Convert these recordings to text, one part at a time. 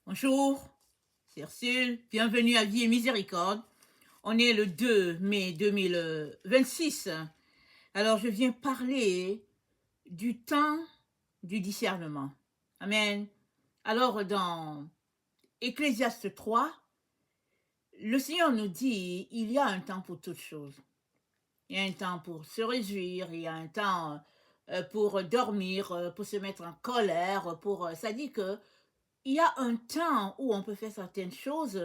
Bonjour, c'est Ursule, bienvenue à Vie et Miséricorde. On est le 2 mai 2026. Alors je viens parler du temps du discernement. Amen. Alors dans Ecclésiaste 3, le Seigneur nous dit, il y a un temps pour toutes choses. Il y a un temps pour se réjouir, il y a un temps pour dormir, pour se mettre en colère, ça dit que il y a un temps où on peut faire certaines choses.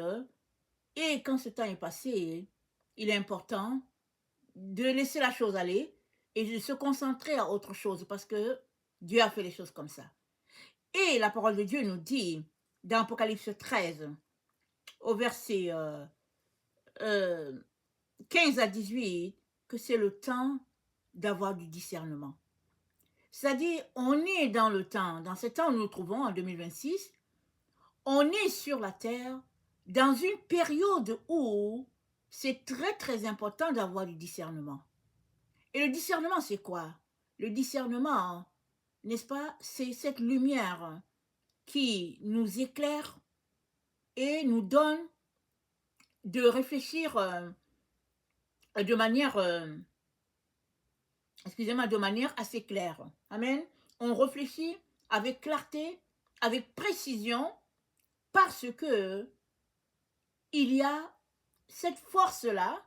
Et quand ce temps est passé, il est important de laisser la chose aller et de se concentrer à autre chose parce que Dieu a fait les choses comme ça. Et la parole de Dieu nous dit dans Apocalypse 13, au verset 15 à 18, que c'est le temps d'avoir du discernement. C'est-à-dire, on est dans le temps, dans ce temps où nous nous trouvons en 2026, on est sur la terre dans une période où c'est très très important d'avoir du discernement. Et le discernement, c'est quoi? Le discernement, n'est-ce pas, c'est cette lumière qui nous éclaire et nous donne de réfléchir de manière, de manière assez claire. Amen. On réfléchit avec clarté, avec précision, parce que il y a cette force-là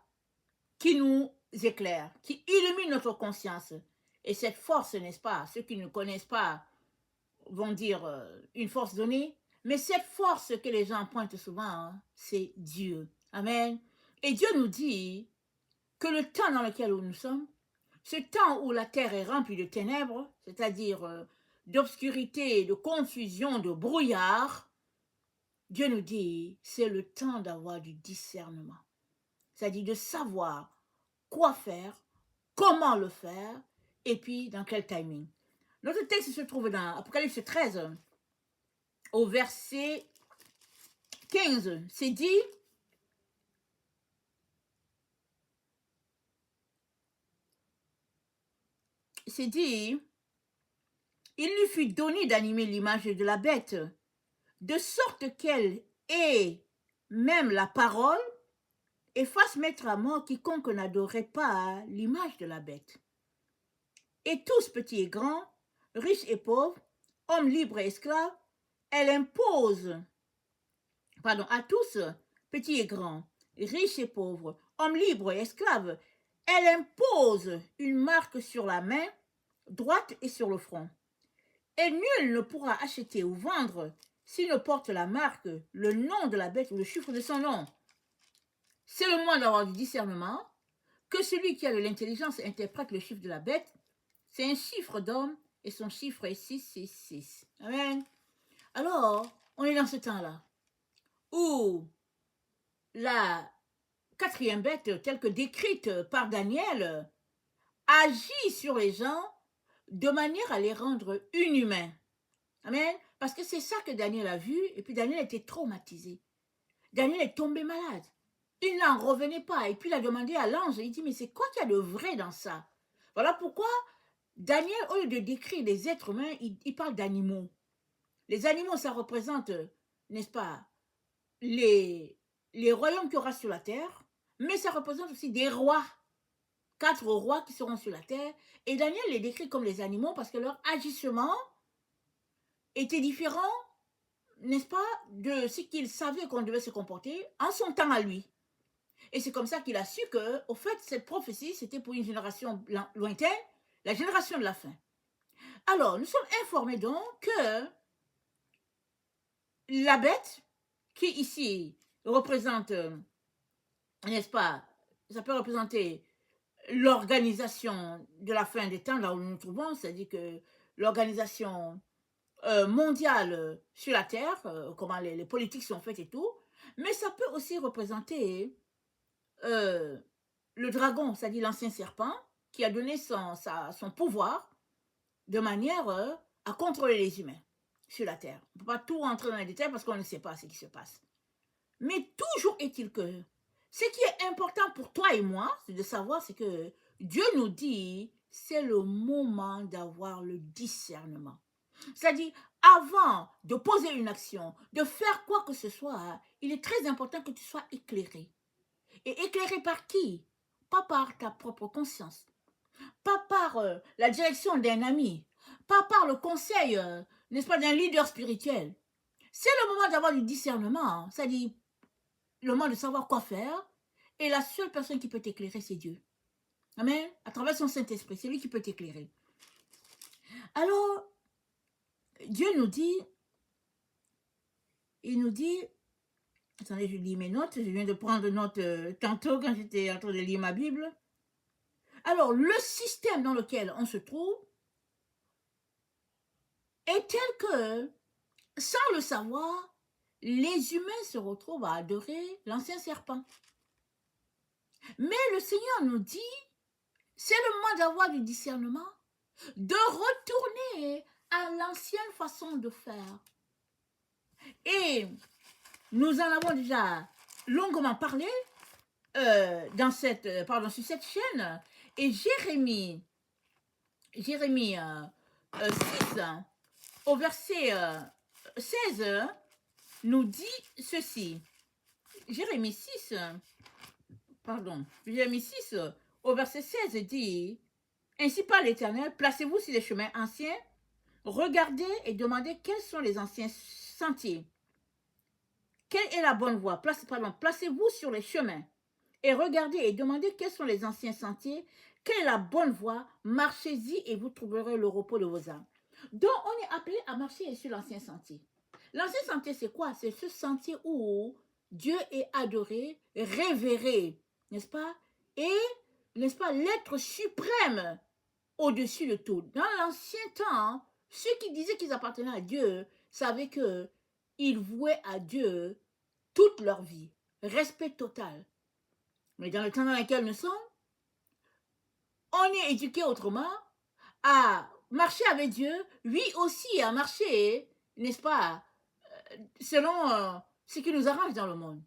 qui nous éclaire, qui illumine notre conscience. Et cette force, n'est-ce pas, ceux qui ne connaissent pas vont dire une force donnée, mais cette force que les gens pointent souvent, hein, c'est Dieu. Amen. Et Dieu nous dit que le temps dans lequel nous sommes, ce temps où la terre est remplie de ténèbres, c'est-à-dire d'obscurité, de confusion, de brouillard, Dieu nous dit, c'est le temps d'avoir du discernement. C'est-à-dire de savoir quoi faire, comment le faire, et puis dans quel timing. Notre texte se trouve dans Apocalypse 13, au verset 15. C'est dit, il lui fut donné d'animer l'image de la bête, de sorte qu'elle ait même la parole et fasse mettre à mort quiconque n'adorait pas l'image de la bête. Et tous, petits et grands, riches et pauvres, hommes libres et esclaves, elle impose, à tous, petits et grands, riches et pauvres, hommes libres et esclaves, elle impose une marque sur la main droite et sur le front. Et nul ne pourra acheter ou vendre s'il ne porte la marque, le nom de la bête ou le chiffre de son nom. C'est le moment d'avoir du discernement, que celui qui a de l'intelligence interprète le chiffre de la bête. C'est un chiffre d'homme et son chiffre est 666. Amen. Alors, on est dans ce temps-là où la quatrième bête, telle que décrite par Daniel, agit sur les gens de manière à les rendre inhumains. Amen. Parce que c'est ça que Daniel a vu, et puis Daniel était traumatisé. Daniel est tombé malade. Il n'en revenait pas. Et puis il a demandé à l'ange, il dit, mais c'est quoi qu'il y a de vrai dans ça? Voilà pourquoi Daniel, au lieu de décrire les êtres humains, il parle d'animaux. Les animaux, ça représente, n'est-ce pas, les royaumes qu'il y aura sur la terre, mais ça représente aussi des rois. 4 rois qui seront sur la terre. Et Daniel les décrit comme les animaux parce que leur agissement était différent, n'est-ce pas, de ce qu'il savait qu'on devait se comporter en son temps à lui. Et c'est comme ça qu'il a su que, au fait, cette prophétie, c'était pour une génération lointaine, la génération de la fin. Alors, nous sommes informés donc que la bête, qui ici représente, n'est-ce pas, ça peut représenter l'organisation de la fin des temps, là où nous nous trouvons, c'est-à-dire que l'organisation mondiale sur la Terre, comment les politiques sont faites et tout, mais ça peut aussi représenter le dragon, c'est-à-dire l'ancien serpent, qui a donné son pouvoir de manière à contrôler les humains sur la Terre. On ne peut pas tout entrer dans les détails parce qu'on ne sait pas ce qui se passe. Mais toujours est-il que ce qui est important pour toi et moi, c'est de savoir, c'est que Dieu nous dit, c'est le moment d'avoir le discernement. C'est-à-dire, avant de poser une action, de faire quoi que ce soit, il est très important que tu sois éclairé. Et éclairé par qui? Pas par ta propre conscience, pas par la direction d'un ami, pas par le conseil, n'est-ce pas, d'un leader spirituel. C'est le moment d'avoir du discernement, c'est-à-dire le moment de savoir quoi faire. Et la seule personne qui peut t'éclairer, c'est Dieu. Amen. À travers son Saint-Esprit, c'est lui qui peut t'éclairer. Alors, Dieu nous dit, il nous dit, attendez, je lis mes notes, je viens de prendre note tantôt quand j'étais en train de lire ma Bible. Alors, le système dans lequel on se trouve est tel que, sans le savoir, les humains se retrouvent à adorer l'ancien serpent. Mais le Seigneur nous dit, c'est le moment d'avoir du discernement, de retourner à l'ancienne façon de faire. Et nous en avons déjà longuement parlé sur cette chaîne. Et Jérémie 6, au verset 16, nous dit ceci. Jérémie 6, au verset 16 dit, « Ainsi parle l'Éternel, placez-vous sur les chemins anciens, regardez et demandez quels sont les anciens sentiers. Quelle est la bonne voie? Placez-vous sur les chemins et regardez et demandez quels sont les anciens sentiers. Quelle est la bonne voie? Marchez-y et vous trouverez le repos de vos âmes. » Donc, on est appelé à marcher sur l'ancien sentier. L'ancien sentier, c'est quoi? C'est ce sentier où Dieu est adoré, révéré, n'est-ce pas? Et, n'est-ce pas, l'être suprême au-dessus de tout. Dans l'ancien temps, ceux qui disaient qu'ils appartenaient à Dieu savaient qu'ils vouaient à Dieu toute leur vie. Respect total. Mais dans le temps dans lequel nous sommes, on est éduqué autrement à marcher avec Dieu, lui aussi à marcher, n'est-ce pas, selon ce qui nous arrange dans le monde.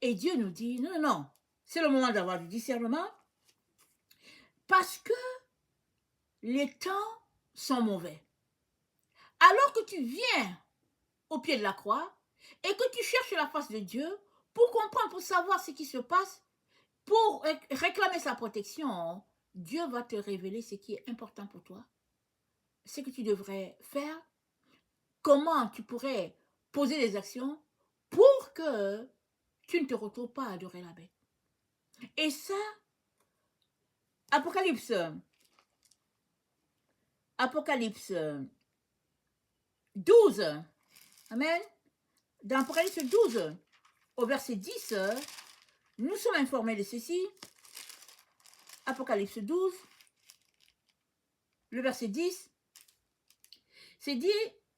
Et Dieu nous dit, non, non, c'est le moment d'avoir du discernement parce que les temps sont mauvais. Alors que tu viens au pied de la croix et que tu cherches la face de Dieu pour comprendre, pour savoir ce qui se passe, pour réclamer sa protection, Dieu va te révéler ce qui est important pour toi, ce que tu devrais faire, comment tu pourrais poser des actions pour que tu ne te retrouves pas à adorer la bête. Et ça, Apocalypse 12, amen, dans Apocalypse 12, au verset 10, nous sommes informés de ceci. Apocalypse 12, le verset 10, c'est dit,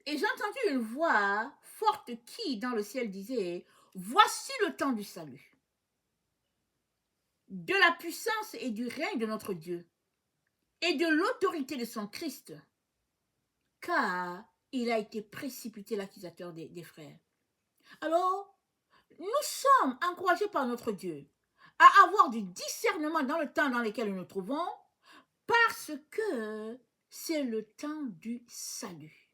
et j'ai entendu une voix forte qui, dans le ciel, disait, voici le temps du salut, de la puissance et du règne de notre Dieu, et de l'autorité de son Christ, car il a été précipité l'accusateur des frères. Alors, nous sommes encouragés par notre Dieu à avoir du discernement dans le temps dans lequel nous nous trouvons, parce que c'est le temps du salut.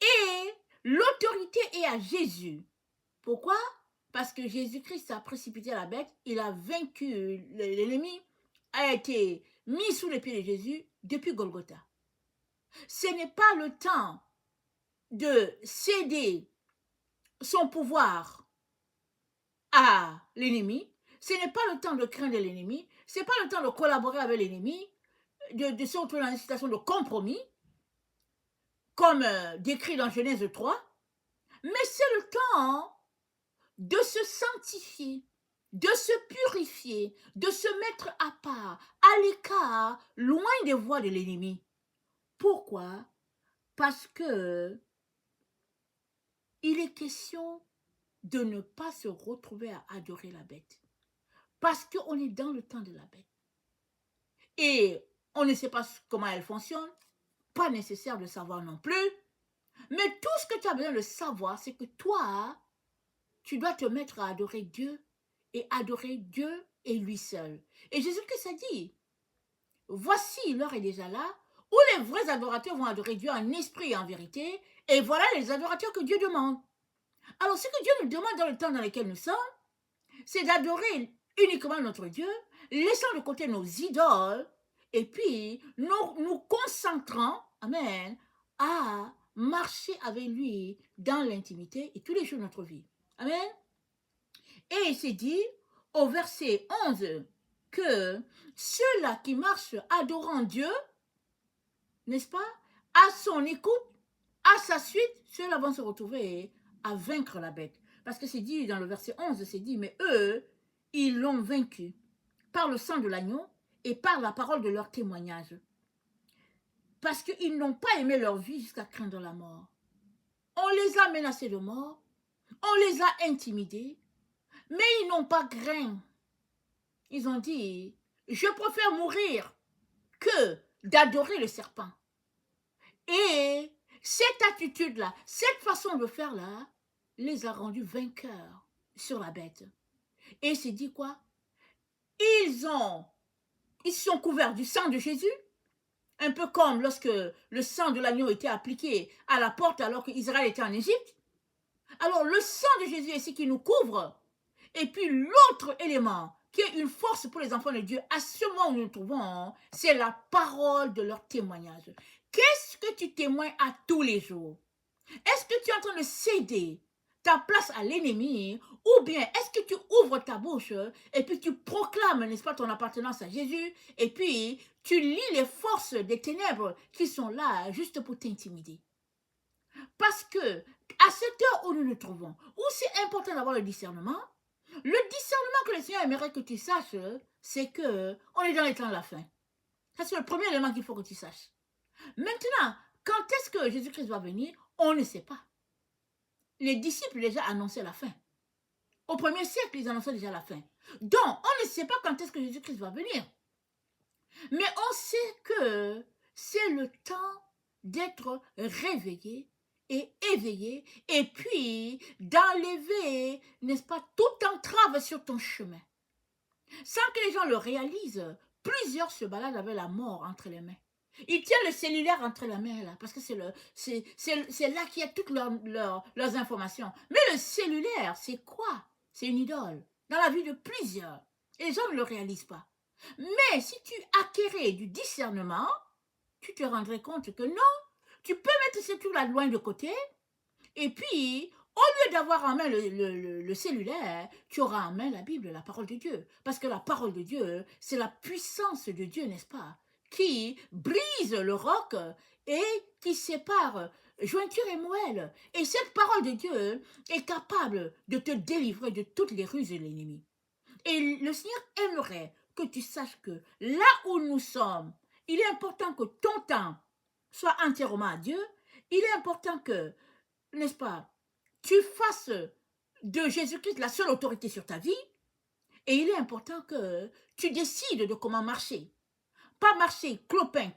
Et l'autorité est à Jésus. Pourquoi? Parce que Jésus-Christ a précipité la bête, il a vaincu l'ennemi, a été mis sous les pieds de Jésus depuis Golgotha. Ce n'est pas le temps de céder son pouvoir à l'ennemi, ce n'est pas le temps de craindre l'ennemi, ce n'est pas le temps de collaborer avec l'ennemi, de se retrouver dans une situation de compromis, comme décrit dans Genèse 3, mais c'est le temps de se sanctifier, de se purifier, de se mettre à part, à l'écart, loin des voies de l'ennemi. Pourquoi? Parce que il est question de ne pas se retrouver à adorer la bête. Parce qu'on est dans le temps de la bête. Et on ne sait pas comment elle fonctionne, pas nécessaire de savoir non plus. Mais tout ce que tu as besoin de savoir, c'est que toi, tu dois te mettre à adorer Dieu et adorer Dieu et lui seul. Et Jésus-Christ a dit, voici l'heure est déjà là, où les vrais adorateurs vont adorer Dieu en esprit et en vérité, Et voilà les adorateurs que Dieu demande. Alors, ce que Dieu nous demande dans le temps dans lequel nous sommes, c'est d'adorer uniquement notre Dieu, laissant de côté nos idoles, et puis nous concentrant, amen, à marcher avec lui dans l'intimité et tous les jours de notre vie. Amen. Et il s'est dit au verset 11 que ceux-là qui marchent adorant Dieu, n'est-ce pas, à son écoute, à sa suite, ceux-là vont se retrouver à vaincre la bête. Parce que c'est dit dans le verset 11, c'est dit, mais eux, ils l'ont vaincu par le sang de l'agneau et par la parole de leur témoignage. Parce qu'ils n'ont pas aimé leur vie jusqu'à craindre la mort. On les a menacés de mort, on les a intimidés, mais ils n'ont pas craint. Ils ont dit, je préfère mourir que d'adorer le serpent. Et cette attitude-là, cette façon de faire-là, les a rendus vainqueurs sur la bête. Et c'est dit quoi? Ils sont couverts du sang de Jésus, un peu comme lorsque le sang de l'agneau était appliqué à la porte alors qu'Israël était en Égypte. Alors le sang de Jésus est ce qui nous couvre. Et puis l'autre élément qui est une force pour les enfants de Dieu, à ce moment où nous nous trouvons, c'est la parole de leur témoignage. Qu'est-ce que tu témoignes à tous les jours? Est-ce que tu es en train de céder ta place à l'ennemi, ou bien est-ce que tu ouvres ta bouche et puis tu proclames, n'est-ce pas, ton appartenance à Jésus, et puis tu lis les forces des ténèbres qui sont là juste pour t'intimider? Parce que à cette heure où nous nous trouvons, où c'est important d'avoir le discernement que le Seigneur aimerait que tu saches, c'est que on est dans les temps de la fin. Ça, c'est le premier élément qu'il faut que tu saches. Maintenant, quand est-ce que Jésus-Christ va venir? On ne sait pas. Les disciples déjà annonçaient la fin. Au premier siècle, ils annonçaient déjà la fin. Donc, on ne sait pas quand est-ce que Jésus-Christ va venir. Mais on sait que c'est le temps d'être réveillé et éveillé, et puis d'enlever, n'est-ce pas, toute entrave sur ton chemin. Sans que les gens le réalisent, plusieurs se baladent avec la mort entre les mains. Ils tiennent le cellulaire entre les mains, là, parce que c'est là qu'il y a toutes leurs informations. Mais le cellulaire, c'est quoi? C'est une idole, dans la vie de plusieurs. Et les gens ne le réalisent pas. Mais si tu acquérais du discernement, tu te rendrais compte que non, tu peux mettre ce truc-là loin de côté, et puis, au lieu d'avoir en main le cellulaire, tu auras en main la Bible, la parole de Dieu. Parce que la parole de Dieu, c'est la puissance de Dieu, n'est-ce pas? Qui brise le roc et qui sépare jointure et moelle. Et cette parole de Dieu est capable de te délivrer de toutes les ruses de l'ennemi. Et le Seigneur aimerait que tu saches que là où nous sommes, il est important que ton temps soit entièrement à Dieu. Il est important que, n'est-ce pas, tu fasses de Jésus-Christ la seule autorité sur ta vie. Et il est important que tu décides de comment marcher. Pas marcher clopin,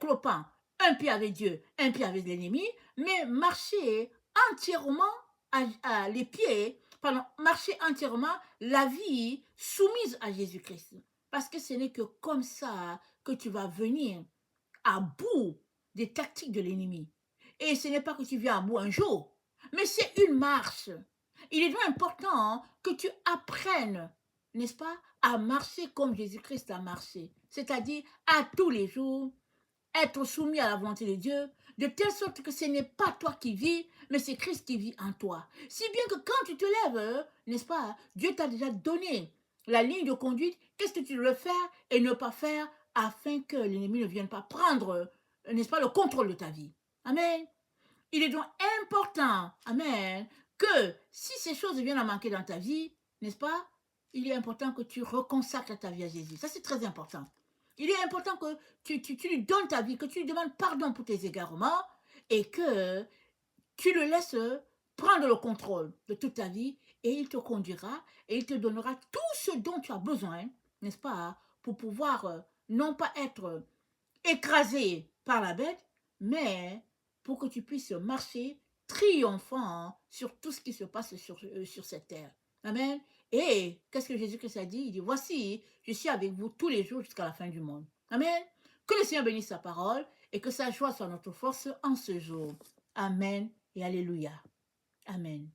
un pied avec Dieu, un pied avec l'ennemi, mais marcher entièrement les pieds, pardon, marcher entièrement la vie soumise à Jésus-Christ. Parce que ce n'est que comme ça que tu vas venir à bout des tactiques de l'ennemi. Et ce n'est pas que tu viens à bout un jour, mais c'est une marche. Il est donc important que tu apprennes, n'est-ce pas, à marcher comme Jésus-Christ a marché. C'est-à-dire à tous les jours, être soumis à la volonté de Dieu, de telle sorte que ce n'est pas toi qui vis, mais c'est Christ qui vit en toi. Si bien que quand tu te lèves, n'est-ce pas, Dieu t'a déjà donné la ligne de conduite, qu'est-ce que tu dois faire et ne pas faire afin que l'ennemi ne vienne pas prendre, n'est-ce pas, le contrôle de ta vie. Amen. Il est donc important, amen, que si ces choses viennent à manquer dans ta vie, n'est-ce pas, il est important que tu reconsacres ta vie à Jésus. Ça, c'est très important. Il est important que tu lui donnes ta vie, que tu lui demandes pardon pour tes égarements et que tu le laisses prendre le contrôle de toute ta vie et il te conduira et il te donnera tout ce dont tu as besoin, n'est-ce pas, pour pouvoir non pas être écrasé par la bête, mais pour que tu puisses marcher triomphant sur tout ce qui se passe sur cette terre. Amen. Et qu'est-ce que Jésus-Christ a dit? Il dit, voici, je suis avec vous tous les jours jusqu'à la fin du monde. Amen. Que le Seigneur bénisse sa parole et que sa joie soit notre force en ce jour. Amen et alléluia. Amen.